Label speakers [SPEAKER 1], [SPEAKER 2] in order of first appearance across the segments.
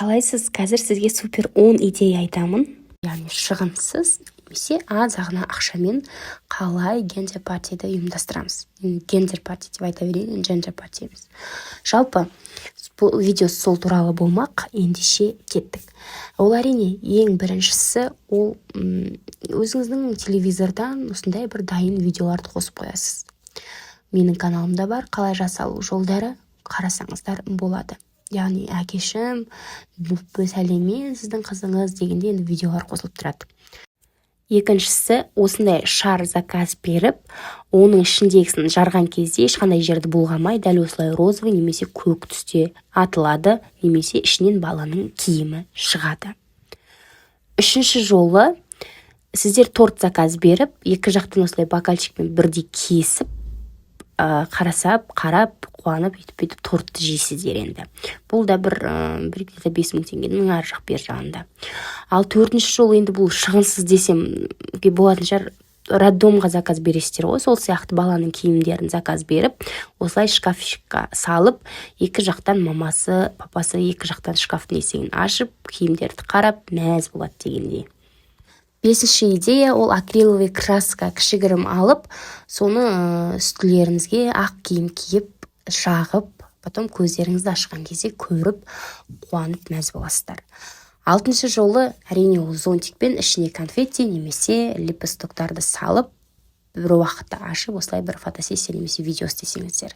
[SPEAKER 1] Қалайсыз? Қазір сізге супер 10 идея айтамын. Яғни шығынсыз немесе аз ғана ақшамен қалай гендер партиді ұйымдастырамыз. Гендер парти деп айта берейін, джендер парти емес. Жалпы бұл видео сол туралы болмақ, ендеше кеттік. Ол әрине ең біріншісі ол өзіңіздің телевизордан осындай бір дайын видеоларды қосып қоясыз. Менің каналымда бар, қалай жасалу жолдары қарасаңыздар болады. Яғни әкешім, сәлеме, сіздің қызыңыз дегенде енді видеолар қосылып тұрады. Екіншісі, осындай шар заказ беріп, оның ішіндегісін жарған кезде ешқандай жерді бұлғамай, дәл осылай розовый немесе көк түсте атылады, немесе ішінен баланың киімі шығады. Үшінші жолы, сіздер торт заказ беріп, екі жақтан осылай бокальчикпен бірдей кесіп, қарап, қуанып, етіп тортты жейсіздер енді. Бұл да бір 5 мың теңгенің ар жақ бер жағында. Ал төртінші жол енді бұл шығынсыз десем болатын шығар, роддомға заказ бересіздер ғой, сол сияқты баланың киімдерін заказ беріп, осылай шкафчикқа салып, екі жақтан мамасы, папасы екі жақтан шкафтың есігін ашып, киімдерді қарап, мәз болады дегендей. Бесінші идея ол акриловый краска кішігірім алып, соны үстілеріңізге ақ киім киіп, жағып, потом көздеріңізді ашқан кезде көріп, қуанып мәз боласыздар. Алтыншы жолы әрине ол зонтикпен ішіне конфетти немесе лепестоктарды салып, бір уақытта ашып, осылай бір фотосессия немесе видео істесеңіздер.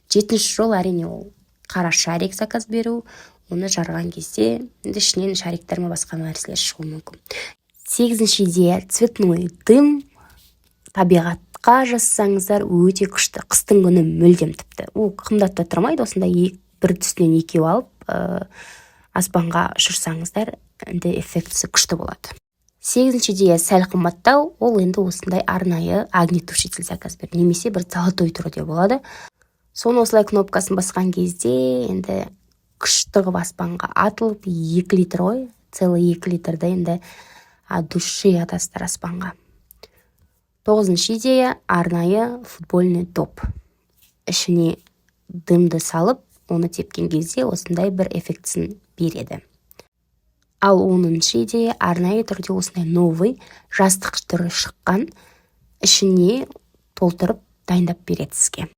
[SPEAKER 1] Жетінші жол әрине ол қара шарик заказ беру, оны жарған кезде ішінен шариктер ме басқа нәрселер шығуы мүмкін. Сегізінші идея цветной дым, табиғатқа жасасаңыздар өте күшті. Қыстың күні мүлдем тіпті. Ол қымбатта тұрмайды, осындай бір түсінен екеу алып, аспанға ұшырсаңыздар, енді эффектісі күшті болады. Сегізінші идея сәл қымбаттау, ол енді осындай арнайы огнетушитель заказ беру, немесе бір золотой түрде болады. Соны осылай кнопкасын басқан кезде, енді күшті қылып аспанға атылып, 2 литр ғой, целый 2 литрді енді от души атасыздар аспанға. 9-шы идея арнайы футбольный доп. Ішіне дымды салып, оны тепкен кезде осындай бір эффектісін береді. Ал 10-шы идея арнайы түрде осындай новый жастық түрі шыққан, ішіне толтырып дайындап береді сізге.